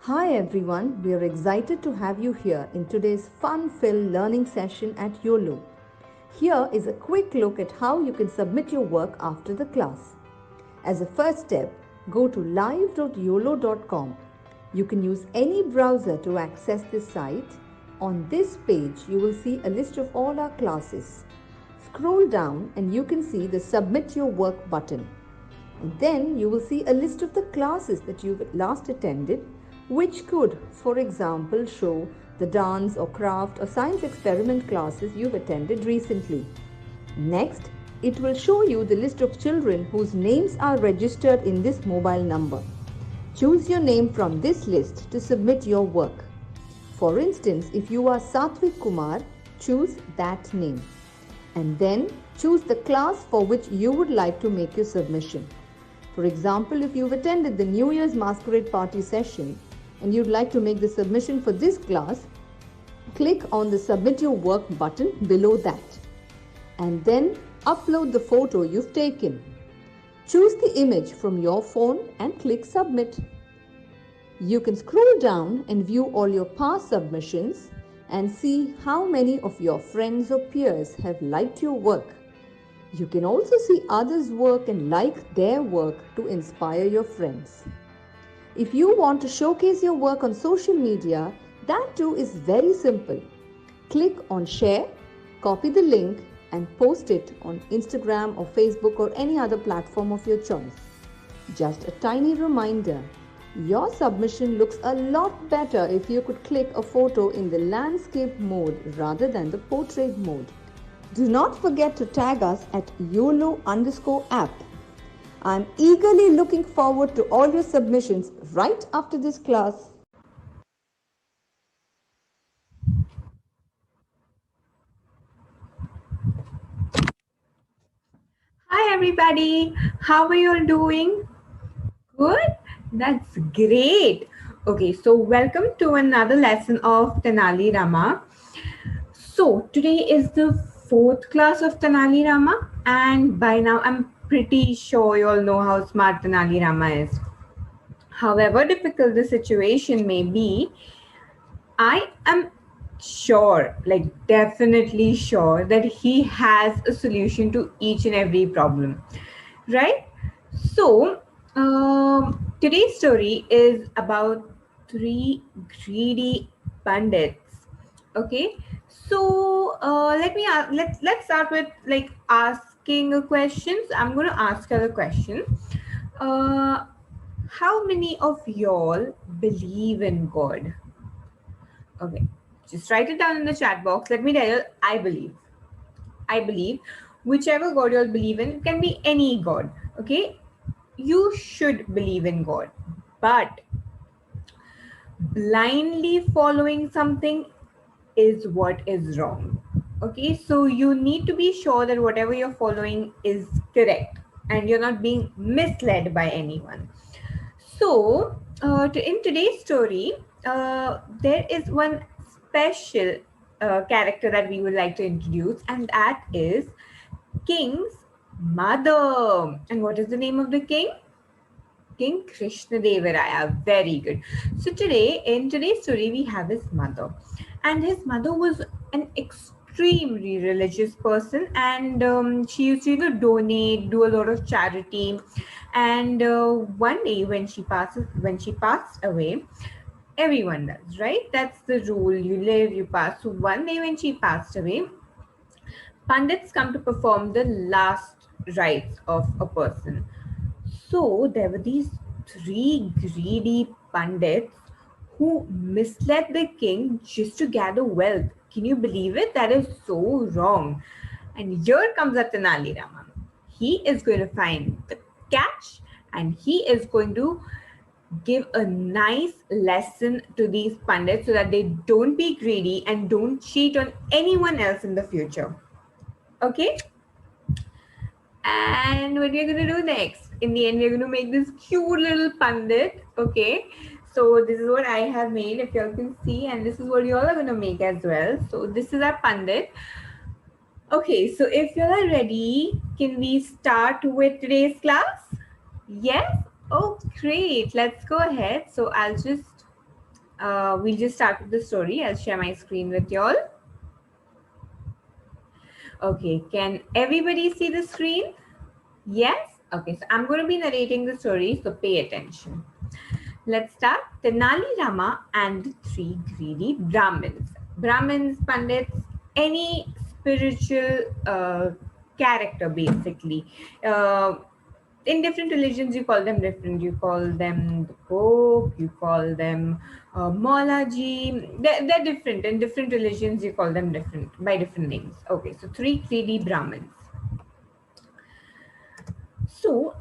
Hi everyone, we are excited to have you here in today's fun-filled learning session at Uolo. Here is a quick look at how you can submit your work after the class. As a first step, go to live.uolo.com. You can use any browser to access this site. On this page, you will see a list of all our classes. Scroll down and you can see the Submit Your Work button. And then you will see a list of the classes that you've last attended, which could, for example, show the dance or craft or science experiment classes you've attended recently. Next, it will show you the list of children whose names are registered in this mobile number. Choose your name from this list to submit your work. For instance, if you are Satvik Kumar, choose that name. And then choose the class for which you would like to make your submission. For example, if you've attended the New Year's Masquerade Party session and you'd like to make the submission for this class, click on the Submit Your Work button below that. And then upload the photo you've taken. Choose the image from your phone and click Submit. You can scroll down and view all your past submissions and see how many of your friends or peers have liked your work. You can also see others' work and like their work to inspire your friends. If you want to showcase your work on social media, that too is very simple. Click on Share, copy the link and post it on Instagram or Facebook or any other platform of your choice. Just a tiny reminder, your submission looks a lot better if you could click a photo in the landscape mode rather than the portrait mode. Do not forget to tag us at YOLO_app. I'm eagerly looking forward to all your submissions right after this class. Hi everybody, how are you all doing? Good? That's great. Okay, so welcome to another lesson of Tenali Rama. So today is the fourth class of Tenali Rama, and by now I'm pretty sure you all know how smart Tenali Rama is. However difficult the situation may be, I am sure, like definitely sure, that he has a solution to each and every problem, right? So, today's story is about three greedy bandits. Okay, so let's start with like asking questions. I'm going to ask you a question. Uh, how many of y'all believe in God? Okay, just write it down in the chat box. Let me tell you, I believe. I believe whichever God you all believe in, it can be any God. Okay, you should believe in God, but blindly following something is what is wrong. Okay, so you need to be sure that whatever you're following is correct and you're not being misled by anyone. So, in today's story, there is one special character that we would like to introduce, and that is King's mother. And what is the name of the king? King Krishnadevaraya. Very good. So today, in today's story, we have his mother, and his mother was an extremely religious person, and she used to donate, do a lot of charity. And one day, when she passed away, everyone does, right? That's the rule. You live, you pass. So one day, when she passed away, pandits come to perform the last rites of a person. So there were these three greedy pandits who misled the king just to gather wealth. Can you believe it? That is so wrong. And here comes a Tenali Raman. He is going to find the catch and he is going to give a nice lesson to these pandits so that they don't be greedy and don't cheat on anyone else in the future. Okay? And what we're going to do next? In the end, we're going to make this cute little pandit. Okay. So this is what I have made, if y'all can see. And this is what y'all are going to make as well. So this is our pandit. Okay. So if y'all are ready, can we start with today's class? Yes? Oh, great. Let's go ahead. So I'll just We'll just start with the story. I'll share my screen with y'all. Okay, can everybody see the screen? Yes? Okay, so I'm going to be narrating the story, so pay attention. Let's start. Tenali Rama and the three greedy Brahmins. Brahmins, Pandits, any spiritual character basically. In different religions, you call them different. You call them the Pope, you call them Maulaji. They're different. In different religions, you call them different by different names. Okay, so three greedy Brahmins. So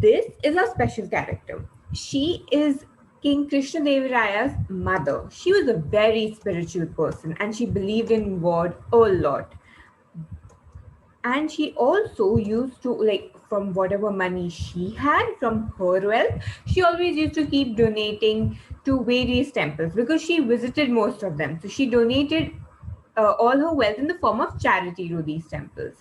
this is a special character. She is King Krishna Dev Raya's mother. She was a very spiritual person and she believed in God a lot. And she also used to, like, from whatever money she had from her wealth, she always used to keep donating to various temples because she visited most of them. So she donated all her wealth in the form of charity to these temples.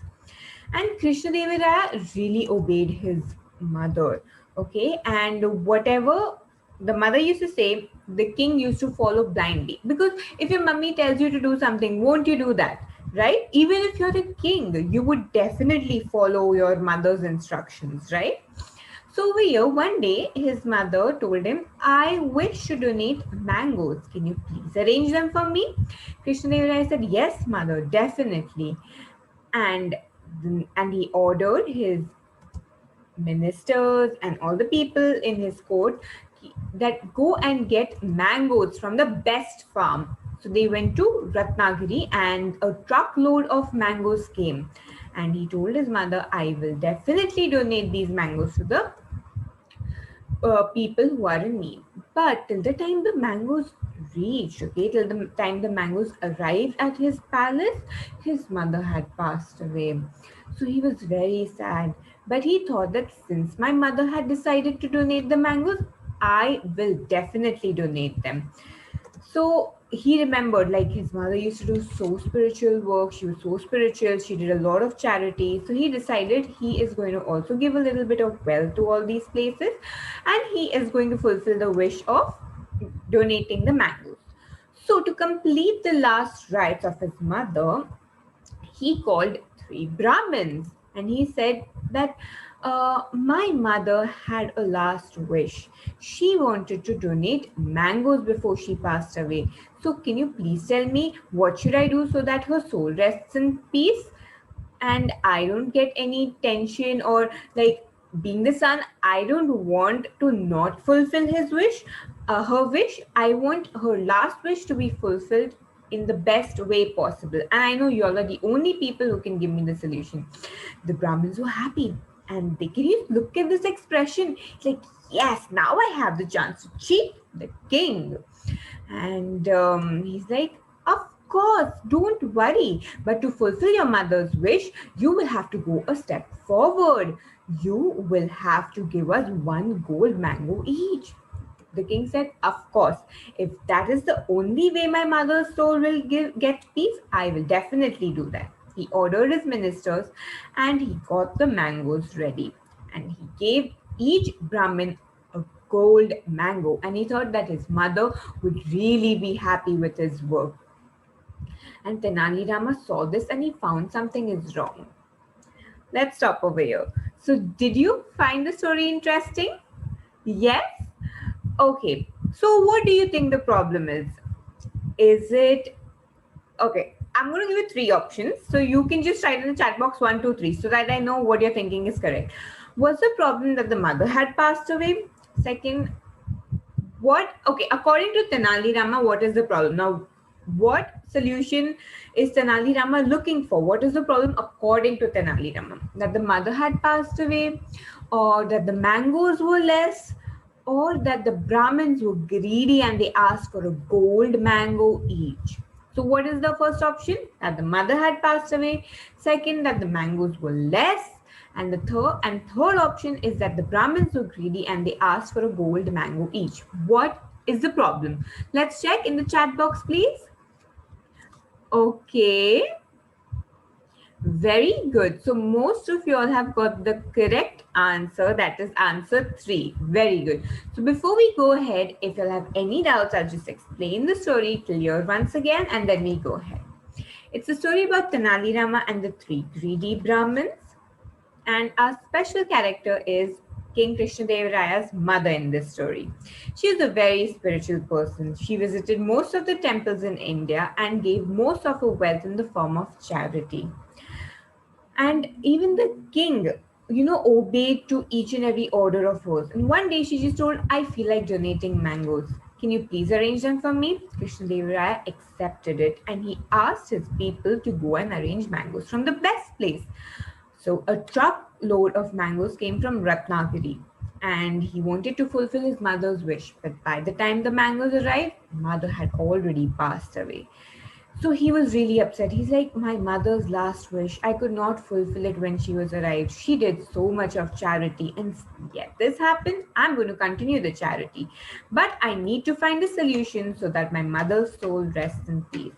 And Krishnadevara really obeyed his mother. Okay, and whatever the mother used to say, the king used to follow blindly. Because if your mummy tells you to do something, won't you do that? Right? Even if you're a king, you would definitely follow your mother's instructions, right? So over here, one day, his mother told him, I wish to donate mangoes. Can you please arrange them for me? Krishnadevara said, yes, mother, definitely. And he ordered his ministers and all the people in his court that go and get mangoes from the best farm. So they went to Ratnagiri and a truckload of mangoes came. And he told his mother, I will definitely donate these mangoes to the people who are in need. But till the time the mangoes reached, okay, till the time the mangoes arrived at his palace, his mother had passed away. So he was very sad. But he thought that since my mother had decided to donate the mangoes, I will definitely donate them. So he remembered, like, his mother used to do so spiritual work. She was so spiritual. She did a lot of charity. So he decided he is going to also give a little bit of wealth to all these places. And he is going to fulfill the wish of donating the mangoes. So to complete the last rites of his mother, he called three Brahmins and he said that my mother had a last wish. She wanted to donate mangoes before she passed away. So can you please tell me what should I do so that her soul rests in peace and I don't get any tension, or like, being the son, I don't want to not fulfill his wish, her wish. I want her last wish to be fulfilled in the best way possible. And I know you all are the only people who can give me the solution. The Brahmins were happy. And they can you look at this expression? It's like, yes, now I have the chance to cheat the king. And he's like, of course, don't worry. But to fulfill your mother's wish, you will have to go a step forward. You will have to give us one gold mango each. The king said, of course, if that is the only way my mother's soul will get peace, I will definitely do that. He ordered his ministers and he got the mangoes ready. And he gave each Brahmin a gold mango. And he thought that his mother would really be happy with his work. And Tenali Rama saw this and he found something is wrong. Let's stop over here. So did you find the story interesting? Yes? Okay, so what do you think the problem is? Is it, okay, I'm going to give you three options. So you can just write in the chat box 1, 2, 3 so that I know what you're thinking is correct. Was the problem that the mother had passed away? Second, according to Tenali Rama, what is the problem? Now, what solution is Tenali Rama looking for? What is the problem according to Tenali Rama? That the mother had passed away, or that the mangoes were less, or that the Brahmins were greedy and they asked for a gold mango each. So what is the first option? That the mother had passed away. Second, that the mangoes were less. And the third option is that the Brahmins were greedy and they asked for a gold mango each. What is the problem? Let's check in the chat box, please. Okay. Very good. So most of you all have got the correct answer. That is answer 3. Very good. So before we go ahead, if you'll have any doubts, I'll just explain the story clear once again and then we go ahead. It's a story about Tenali Rama and the 3 greedy Brahmins. And our special character is King Krishnadevaraya's mother in this story. She is a very spiritual person. She visited most of the temples in India and gave most of her wealth in the form of charity. And even the king, obeyed to each and every order of hers. And one day she just told, I feel like donating mangoes. Can you please arrange them for me? Krishnadevaraya accepted it and he asked his people to go and arrange mangoes from the best place. So a truckload of mangoes came from Ratnagiri and he wanted to fulfill his mother's wish. But by the time the mangoes arrived, mother had already passed away. So he was really upset. He's like, my mother's last wish, I could not fulfill it when she was arrived. She did so much of charity. And yet this happened. I'm going to continue the charity. But I need to find a solution so that my mother's soul rests in peace.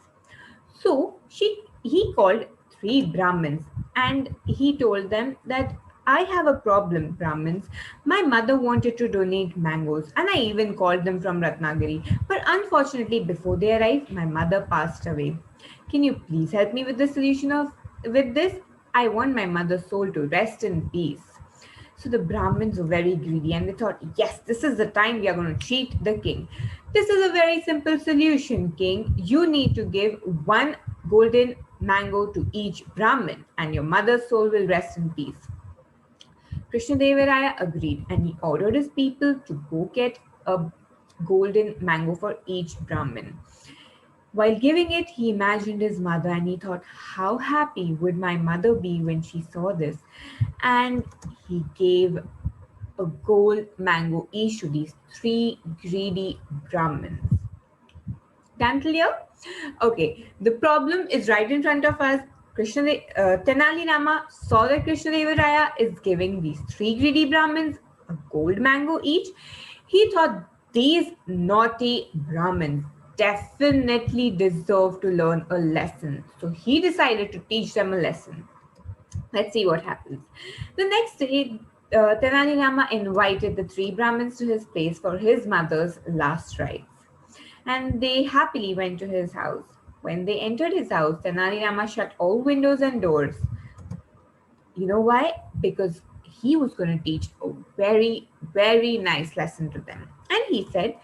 So he called 3 Brahmins and he told them that I have a problem, Brahmins. My mother wanted to donate mangoes and I even called them from Ratnagiri. But unfortunately, before they arrived, my mother passed away. Can you please help me with the solution of with this? I want my mother's soul to rest in peace. So the Brahmins were very greedy and they thought, yes, this is the time we are going to treat the king. This is a very simple solution, king. You need to give 1 golden mango to each Brahmin and your mother's soul will rest in peace. Krishnadevaraya agreed and he ordered his people to go get a golden mango for each Brahmin. While giving it, he imagined his mother and he thought, how happy would my mother be when she saw this? And he gave a gold mango each to these 3 greedy Brahmins. Done clear? Okay, the problem is right in front of us. Tenali Rama saw that Krishnadevaraya is giving these 3 greedy Brahmins a gold mango each. He thought these naughty Brahmins definitely deserve to learn a lesson. So he decided to teach them a lesson. Let's see what happens. The next day, Tenali Rama invited the 3 Brahmins to his place for his mother's last rites. And they happily went to his house. When they entered his house, Tenali Rama shut all windows and doors. You know why? Because he was going to teach a very, very nice lesson to them. And he said,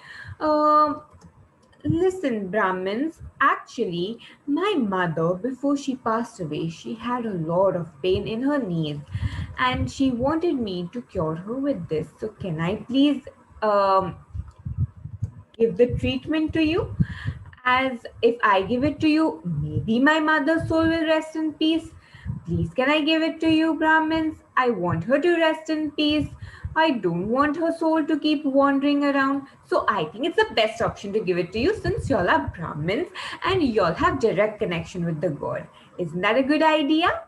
listen, Brahmins, actually, my mother, before she passed away, she had a lot of pain in her knees and she wanted me to cure her with this. So can I please give the treatment to you? As if I give it to you, maybe my mother's soul will rest in peace. Please, can I give it to you, Brahmins? I want her to rest in peace. I don't want her soul to keep wandering around. So I think it's the best option to give it to you since y'all are Brahmins and y'all have direct connection with the God. Isn't that a good idea?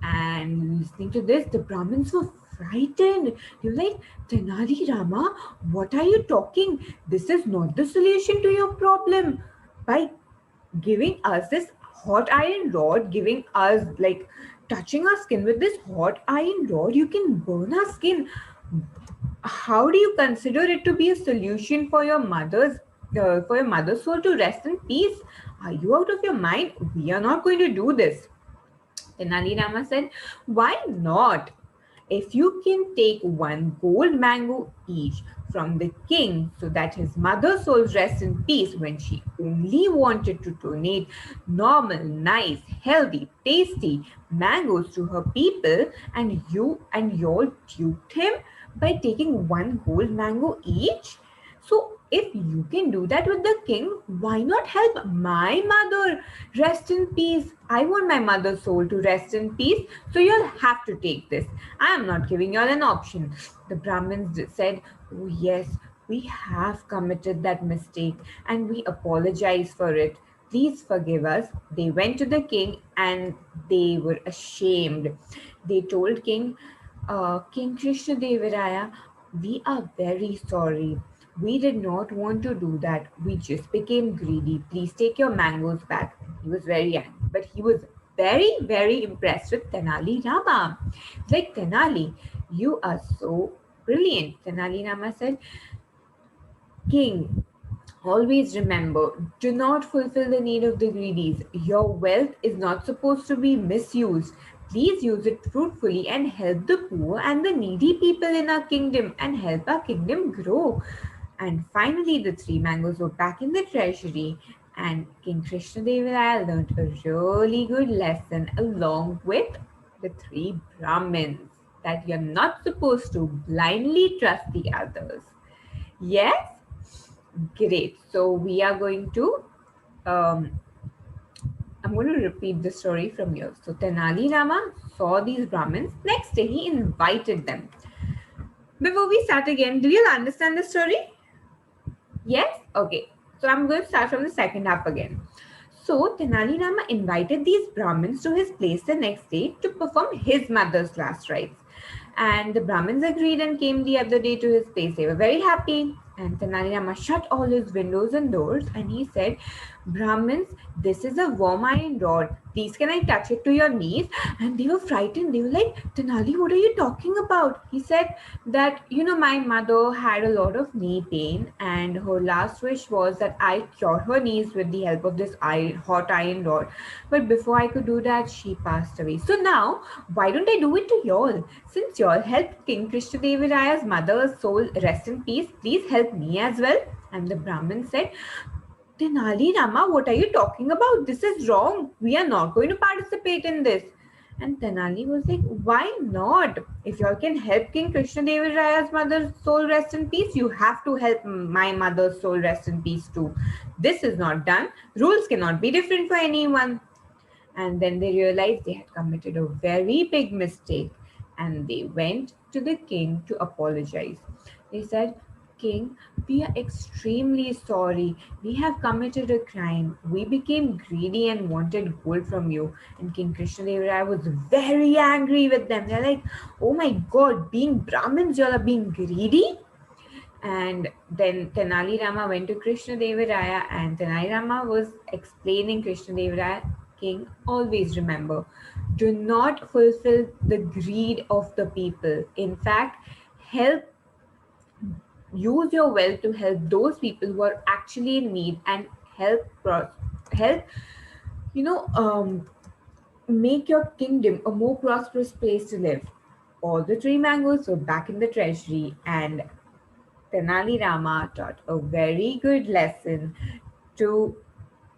And listening to this, the Brahmins were frightened. They were like, Tenali Rama, what are you talking? This is not the solution to your problem. By giving us this hot iron rod, giving us like touching our skin with this hot iron rod, you can burn our skin. How do you consider it to be a solution for your mother's soul to rest in peace? Are you out of your mind? We are not going to do this. Tenali Rama said, why not? If you can take 1 gold mango each from the king so that his mother's soul rests in peace when she only wanted to donate normal, nice, healthy, tasty mangoes to her people and you duped him by taking 1 gold mango each? So if you can do that with the king, why not help my mother rest in peace? I want my mother's soul to rest in peace, so you'll have to take this. I am not giving you all an option. The Brahmins said, oh yes, we have committed that mistake and we apologize for it. Please forgive us. They went to the king and they were ashamed. They told King Krishnadevaraya, we are very sorry. We did not want to do that. We just became greedy. Please take your mangoes back. He was very angry, but he was very, very impressed with Tenali Rama. Like, Tenali, you are so brilliant. Tenali Rama said, King, always remember, do not fulfill the need of the greedy. Your wealth is not supposed to be misused. Please use it fruitfully and help the poor and the needy people in our kingdom and help our kingdom grow. And finally, the three mangoes were back in the treasury, and King Krishnadevaraya learned a really good lesson along with the three Brahmins that you're not supposed to blindly trust the others. Yes? Great. So we are going to um, I'm going to repeat the story from here. So Tenali Rama saw these Brahmins. Next day, he invited them. Before we start again, do you understand the story? Yes? Okay. So I'm going to start from the second half again. So Tenali Rama invited these Brahmins to his place the next day to perform his mother's last rites. And the Brahmins agreed and came the other day to his place. They were very happy. And Tenali Rama shut all his windows and doors and he said, Brahmins, this is a warm iron rod. Please, can I touch it to your knees? And they were frightened. They were like, Tenali, what are you talking about? He said that, my mother had a lot of knee pain and her last wish was that I cure her knees with the help of this hot iron rod. But before I could do that, she passed away. So now, why don't I do it to y'all? Since y'all helped King Krishnadevaraya's mother's soul rest in peace, please help me as well. And the Brahmin said, Tenali Rama, what are you talking about? This is wrong. We are not going to participate in this. And Tenali was like, why not? If y'all can help King Krishnadevaraya's mother's soul rest in peace, you have to help my mother's soul rest in peace too. This is not done. Rules cannot be different for anyone. And then they realized they had committed a very big mistake and they went to the king to apologize. They said, King, we are extremely sorry. We have committed a crime. We became greedy and wanted gold from you. And King Krishnadevaraya was very angry with them. They're like, oh my God, being Brahmins, y'all are being greedy? And then Tenali Rama went to Krishnadevaraya and Tenali Rama was explaining Krishnadevaraya, King, always remember, do not fulfill the greed of the people. In fact, use your wealth to help those people who are actually in need and help make your kingdom a more prosperous place to live. All the three mangoes were back in the treasury and Tenali Rama taught a very good lesson to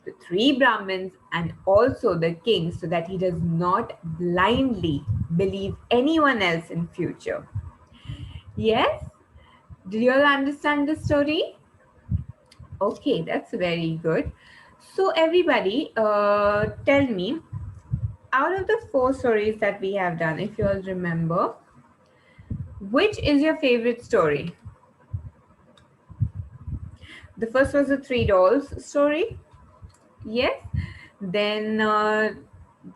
the three Brahmins and also the king so that he does not blindly believe anyone else in future. Yes? Did you all understand the story? Okay, that's very good. So everybody, tell me, out of the 4 stories that we have done, if you all remember, which is your favorite story? The first was the 3 dolls story. Yes. Then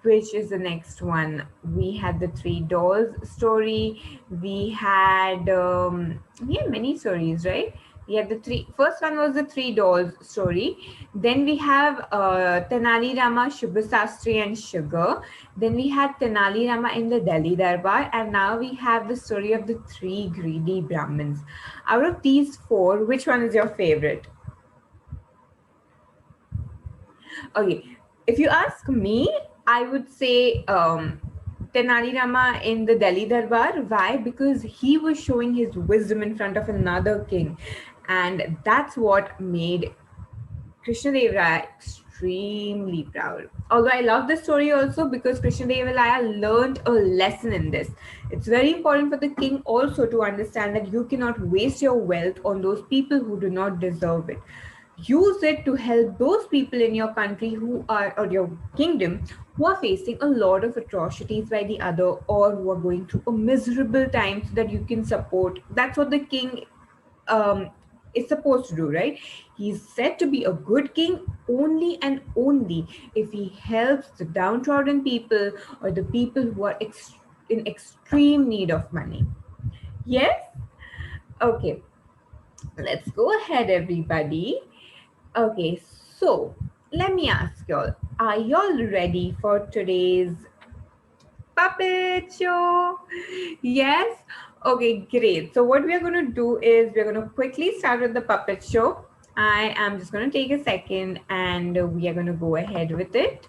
which is the next one? We had the 3 dolls story. We had many stories, right? We had first one was the 3 dolls story. Then we have Tenali Rama, Shubhasastri and Sugar. Then we had Tenali Rama in the Delhi Darbar. And now we have the story of the 3 greedy Brahmins. Out of these 4, which one is your favorite? Okay, if you ask me, I would say Tenali Rama in the Delhi Darbar. Why? Because he was showing his wisdom in front of another king. And that's what made Krishnadevaraya extremely proud. Although I love this story also because Krishnadevaraya learned a lesson in this. It's very important for the king also to understand that you cannot waste your wealth on those people who do not deserve it. Use it to help those people in your country or your kingdom who are facing a lot of atrocities by the other or who are going through a miserable time so that you can support. That's what the king is supposed to do, right? He's said to be a good king only and only if he helps the downtrodden people or the people who are in extreme need of money. Yes? Okay. Let's go ahead, everybody. Okay, so let me ask y'all, are y'all ready for today's puppet show? Yes? Okay, great. So, what we are going to do is we're going to quickly start with the puppet show. I am just going to take a second and we are going to go ahead with it.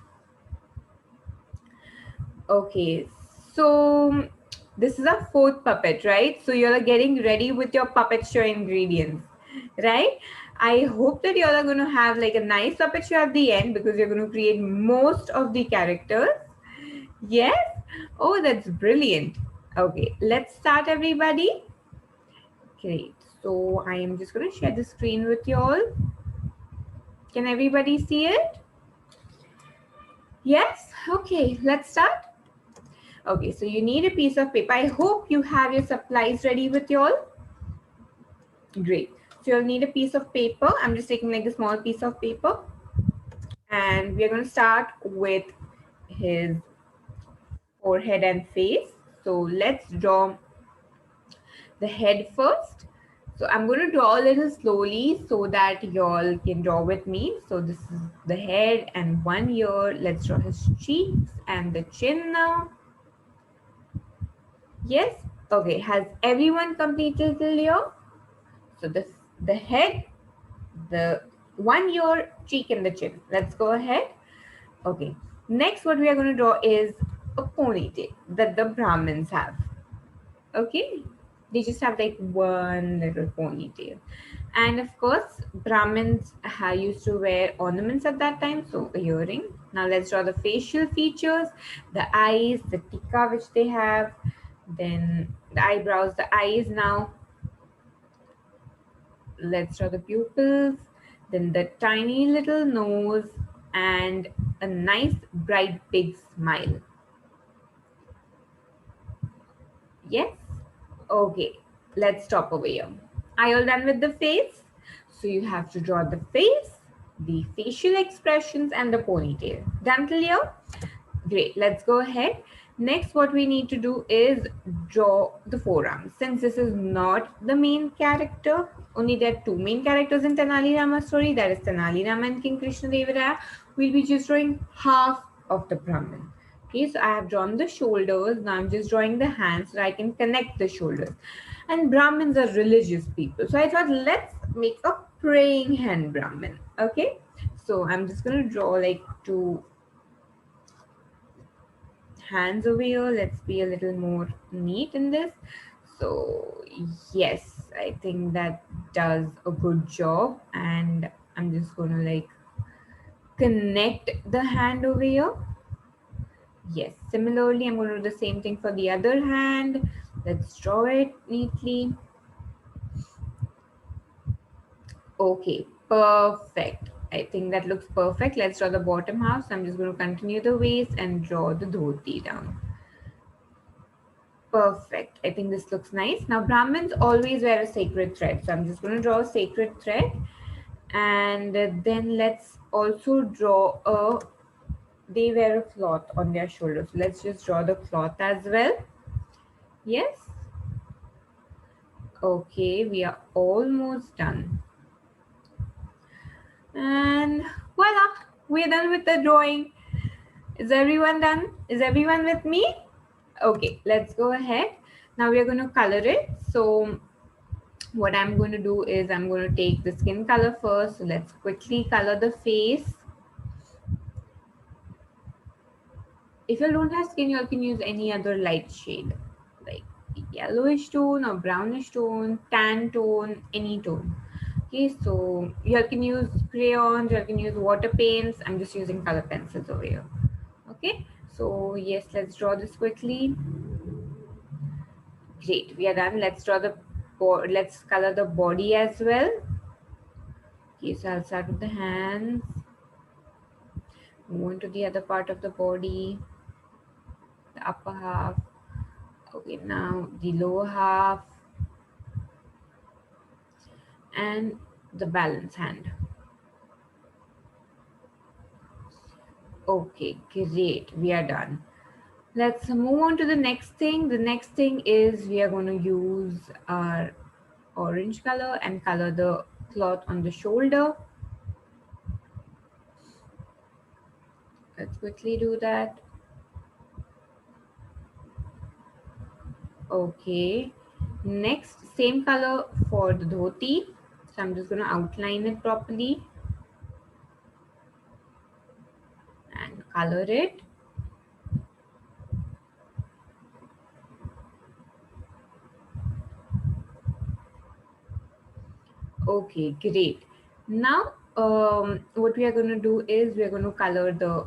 Okay, so this is a fourth puppet, right? So, you're getting ready with your puppet show ingredients, right? I hope that you all are going to have like a nice puppet show at the end because you're going to create most of the characters. Yes? Oh, that's brilliant. Okay, let's start, everybody. Great. So I am just going to share the screen with you all. Can everybody see it? Yes? Okay, let's start. Okay, so you need a piece of paper. I hope you have your supplies ready with you all. Great. So you'll need a piece of paper. I'm just taking like a small piece of paper. And we're going to start with his forehead and face. So let's draw the head first. So I'm going to draw a little slowly so that y'all can draw with me. So this is the head and one ear. Let's draw his cheeks and the chin now. Yes? Okay, has everyone completed till here? So the head, the one ear, cheek and the chin. Let's go ahead. Okay. Next what we are going to draw is a ponytail that the Brahmins have. Okay, they just have like one little ponytail, and of course Brahmins used to wear ornaments at that time, so a earring. Now let's draw the facial features, the eyes, the tika which they have, then the eyebrows, the eyes. Now let's draw the pupils, then the tiny little nose, and a nice bright big smile. Yes. Okay, let's stop over here. Are you all done with the face? So you have to draw the face, the facial expressions, and the ponytail. Done till here? Great, let's go ahead. Next, what we need to do is draw the forearms. Since this is not the main character, only there are two main characters in Tenali Rama's story, that is Tenali Rama and King Krishna Devaraya. We'll be just drawing half of the Brahmin. Okay, so I have drawn the shoulders. Now I'm just drawing the hands so I can connect the shoulders. And Brahmins are religious people. So I thought let's make a praying hand Brahmin. Okay, so I'm just going to draw like two hands over here. Let's be a little more neat in this. So yes, I think that does a good job, and I'm just going to like connect the hand over here. Yes, similarly I'm going to do the same thing for the other hand. Let's draw it neatly. Okay, perfect. I think that looks perfect. Let's draw the bottom half. So I'm just going to continue the waist and draw the dhoti down. Perfect. I think this looks nice. Now Brahmins always wear a sacred thread. So I'm just going to draw a sacred thread. And then let's also draw they wear a cloth on their shoulders. So let's just draw the cloth as well. Yes. Okay, we are almost done. And voila, we're done with the drawing. Is everyone done? Is everyone with me? Okay, let's go ahead. Now we are going to color it. So what I'm going to do is I'm going to take the skin color first. So let's quickly color the face. If you don't have skin, you can use any other light shade, like yellowish tone or brownish tone, tan tone, any tone. Okay, so you can use crayons, you can use water paints. I'm just using color pencils over here. Okay, so yes, let's draw this quickly. Great, we are done. Let's draw the let's color the body as well. Okay, so I'll start with the hands, move on to the other part of the body, the upper half. Okay, now the lower half and the balance hand. Okay, great, we are done. Let's move on to the next thing. The next thing is we are going to use our orange color and color the cloth on the shoulder. Let's quickly do that. Okay. Next, same color for the dhoti. So I'm just going to outline it properly and color it. Okay, great. Now, what we are going to do is we are going to color the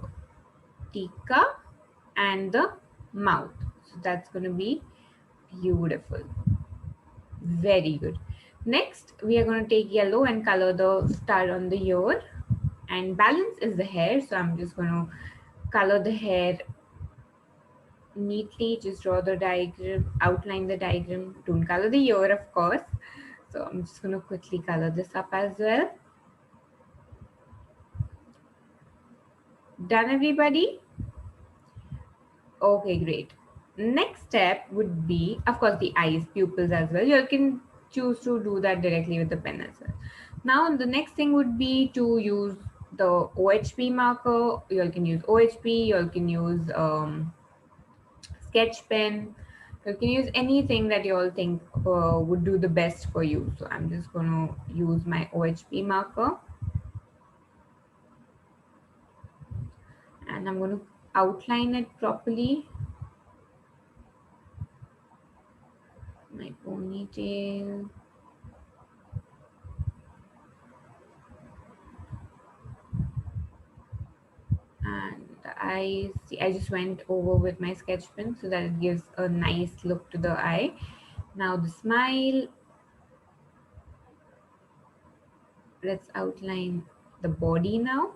tika and the mouth. So that's going to be beautiful. Very good. Next, we are going to take yellow and color the star on the ear. And balance is the hair. So I'm just going to color the hair neatly. Just draw the diagram, outline the diagram. Don't color the ear, of course. So I'm just going to quickly color this up as well. Done, everybody? Okay, great. Next step would be, of course, the eyes, pupils as well. You can choose to do that directly with the pen as well. Now, the next thing would be to use the OHP marker. You can use OHP, you can use sketch pen. You can use anything that you all think would do the best for you. So I'm just going to use my OHP marker. And I'm going to outline it properly. My ponytail. And the eyes, see, I just went over with my sketch pen so that it gives a nice look to the eye. Now the smile. Let's outline the body now.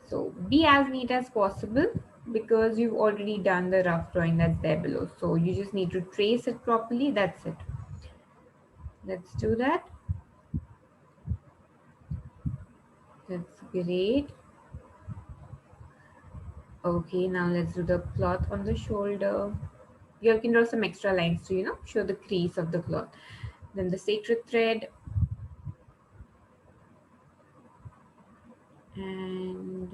So be as neat as possible because you've already done the rough drawing that's there below. So you just need to trace it properly. That's it. Let's do that. That's great. Okay, now let's do the cloth on the shoulder. You can draw some extra lines to, show the crease of the cloth. Then the sacred thread. And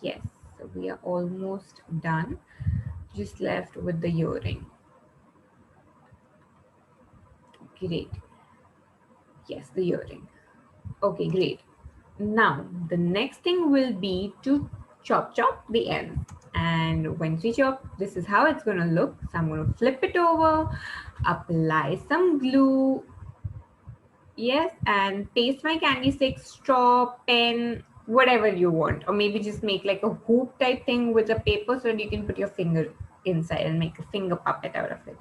yes, so we are almost done. Just left with the earring. Great. Yes, the earring. Okay, great. Now, the next thing will be to chop the end. And once we chop, this is how it's going to look. So I'm going to flip it over, apply some glue. Yes, and paste my candy stick, straw, pen, whatever you want. Or maybe just make like a hoop type thing with a paper so that you can put your finger inside and make a finger puppet out of it.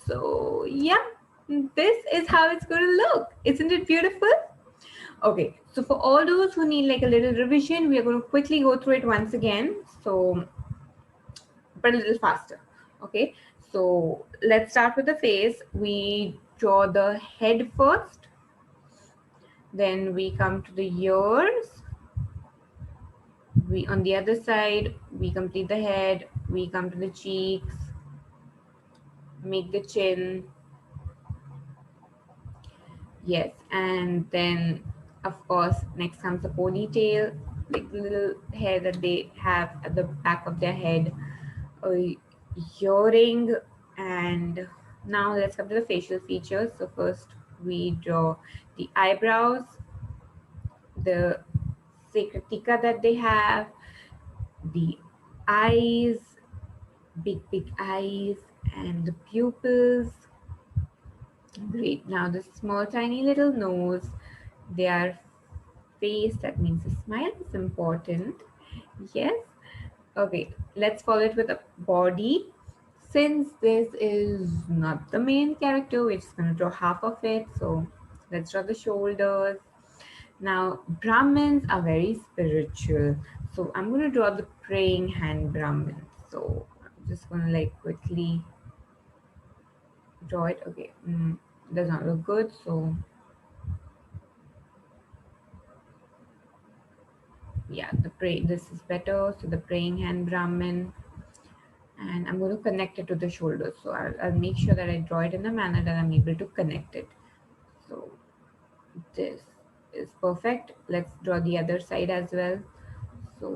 So yeah, this is how it's going to look. Isn't it beautiful? Okay, so for all those who need like a little revision, we are going to quickly go through it once again. So, but a little faster. Okay, so let's start with the face. We draw the head first. Then we come to the ears. We on the other side, we complete the head. We come to the cheeks. Make the chin. Yes, and then of course next comes the ponytail, like the little hair that they have at the back of their head, a earring, and now let's come to the facial features. So first we draw the eyebrows, the sacred tika that they have, the eyes, big eyes, and the pupils. Great. Now the small tiny little nose, their face, that means the smile is important. Yes. Okay, let's follow it with a body. Since this is not the main character, we're just going to draw half of it. So let's draw the shoulders. Now, Brahmins are very spiritual. So I'm going to draw the praying hand Brahmin. So I'm just going to like quickly draw it. Okay, does not look good. So yeah, this is better. So the praying hand Brahmin. And I'm going to connect it to the shoulders. So I'll make sure that I draw it in a manner that I'm able to connect it. So this is perfect. Let's draw the other side as well. So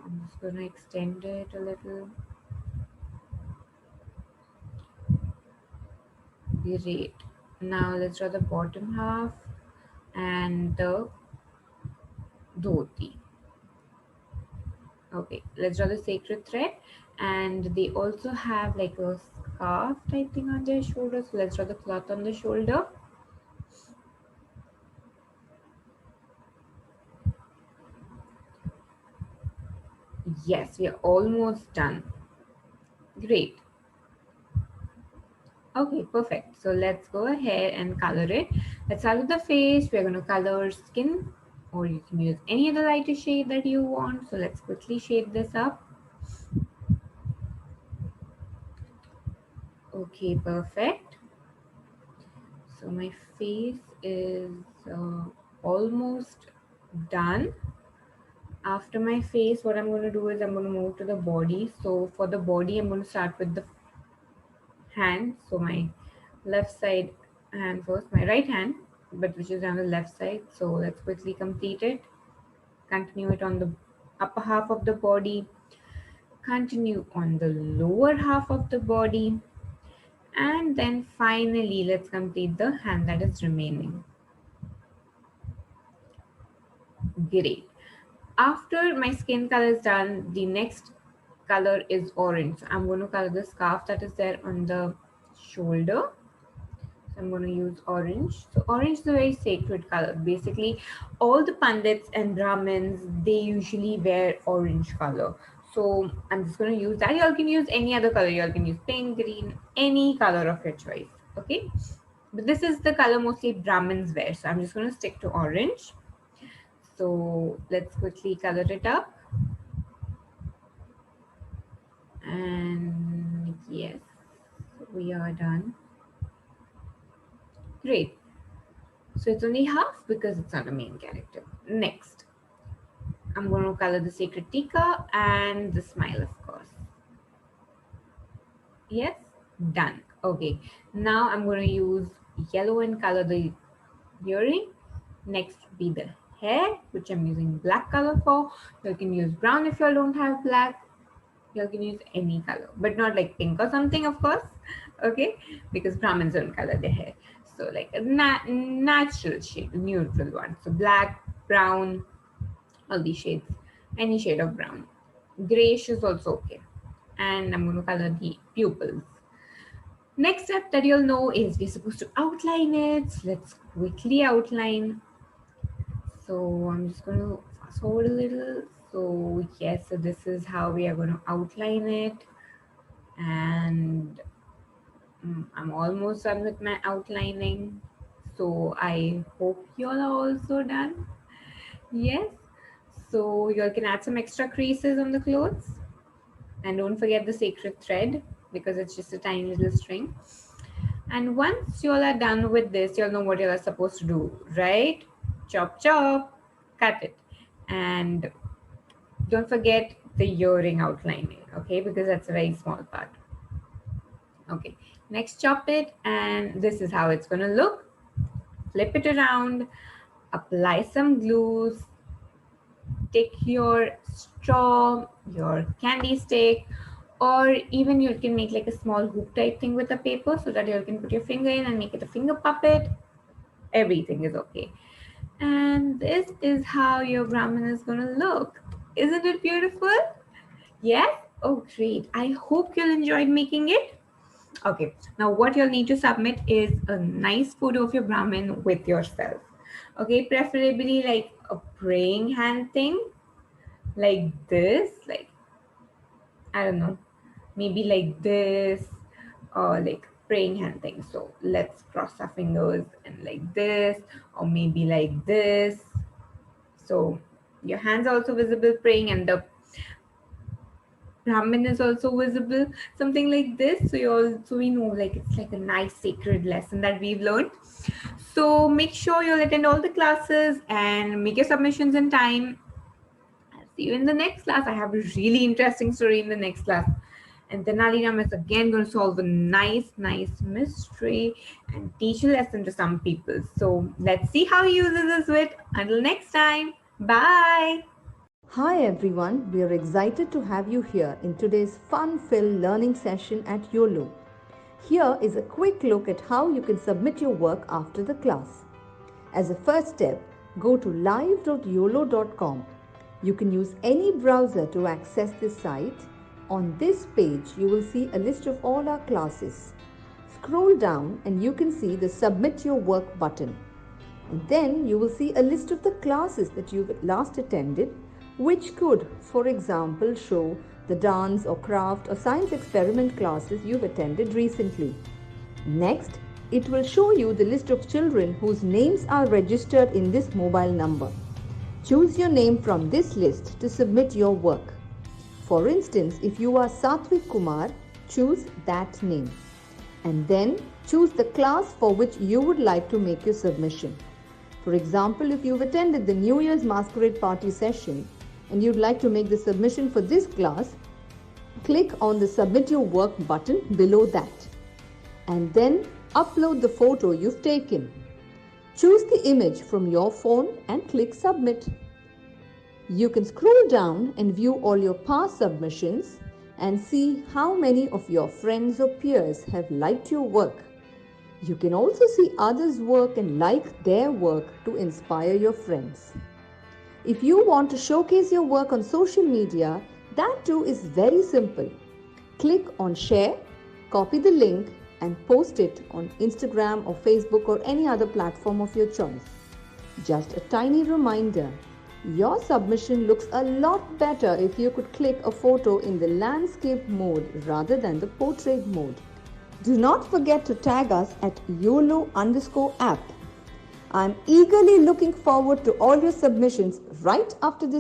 I'm just going to extend it a little. Great. Now let's draw the bottom half and the dhoti. Okay, let's draw the sacred thread, and they also have like a scarf type thing on their shoulders. So let's draw the cloth on the shoulder. Yes, we are almost done. Great. Okay, perfect. So let's go ahead and color it. Let's start with the face. We're going to color skin, or you can use any other lighter shade that you want. So let's quickly shade this up. Okay, perfect. So my face is almost done. After my face, what I'm going to do is I'm going to move to the body. So for the body, I'm going to start with the hand. So my left side hand first, my right hand, but which is on the left side. So let's quickly complete it. Continue it on the upper half of the body. Continue on the lower half of the body. And then finally, let's complete the hand that is remaining. Great. After my skin color is done, the next color is orange. So I'm going to color the scarf that is there on the shoulder. So I'm going to use orange. So orange is a very sacred color. Basically, all the pandits and Brahmins, they usually wear orange color. So I'm just going to use that. You all can use any other color. You all can use pink, green, any color of your choice. Okay. But this is the color mostly Brahmins wear. So I'm just going to stick to orange. So let's quickly color it up. And yes, we are done. Great. So it's only half because it's not a main character. Next, I'm going to color the sacred tika and the smile, of course. Yes, done. Okay, now I'm going to use yellow and color the earring. Next would be the hair, which I'm using black color for. You can use brown if you don't have black. You can use any color, but not like pink or something, of course. Okay, because Brahmins don't color their hair. So like a natural shade, neutral one. So black, brown, all these shades, any shade of brown. Grayish is also okay. And I'm going to color the pupils. Next step that you'll know is we're supposed to outline it. So let's quickly outline. So I'm just going to fast forward a little. So yes, so this is how we are going to outline it. And I'm almost done with my outlining. So I hope you all are also done. Yes. So you all can add some extra creases on the clothes. And don't forget the sacred thread because it's just a tiny little string. And once you all are done with this, you'll know what you all are supposed to do, right? Chop, chop, cut it. And don't forget the earring outlining, okay? Because that's a very small part. Okay, next chop it, and this is how it's going to look. Flip it around, apply some glues, take your straw, your candy stick, or even you can make like a small hoop type thing with a paper so that you can put your finger in and make it a finger puppet. Everything is okay. And this is how your Brahmin is going to look. Isn't it beautiful? Yes? Oh, great. I hope you'll enjoyed making it. Okay, now what you'll need to submit is a nice photo of your Brahmin with yourself. Okay, preferably like a praying hand thing, like this, like, I don't know, maybe like this, or like praying hand thing. So let's cross our fingers and like this, or maybe like this. So your hands are also visible praying, and the Brahmin is also visible, something like this. So we know like it's like a nice sacred lesson that we've learned. So make sure you'll attend all the classes and make your submissions in time. I'll see you in the next class. I have a really interesting story in the next class. And Tenali Raman is again going to solve a nice mystery and teach a lesson to some people. So let's see how he uses this wit. Until next time, bye. Hi everyone, we are excited to have you here in today's fun-filled learning session at Uolo. Here is a quick look at how you can submit your work after the class. As a first step, go to live.uolo.com. You can use any browser to access this site. On this page, you will see a list of all our classes. Scroll down and you can see the Submit Your Work button. And then you will see a list of the classes that you've last attended, which could, for example, show the dance or craft or science experiment classes you've attended recently. Next, it will show you the list of children whose names are registered in this mobile number. Choose your name from this list to submit your work. For instance, if you are Satvik Kumar, choose that name. And then choose the class for which you would like to make your submission. For example, if you've attended the New Year's Masquerade Party session and you'd like to make the submission for this class, click on the Submit Your Work button below that. And then upload the photo you've taken. Choose the image from your phone and click Submit. You can scroll down and view all your past submissions and see how many of your friends or peers have liked your work. You can also see others' work and like their work to inspire your friends. If you want to showcase your work on social media, that too is very simple. Click on Share, copy the link and post it on Instagram or Facebook or any other platform of your choice. Just a tiny reminder, your submission looks a lot better if you could click a photo in the landscape mode rather than the portrait mode. Do not forget to tag us at YOLO_app. I'm eagerly looking forward to all your submissions right after this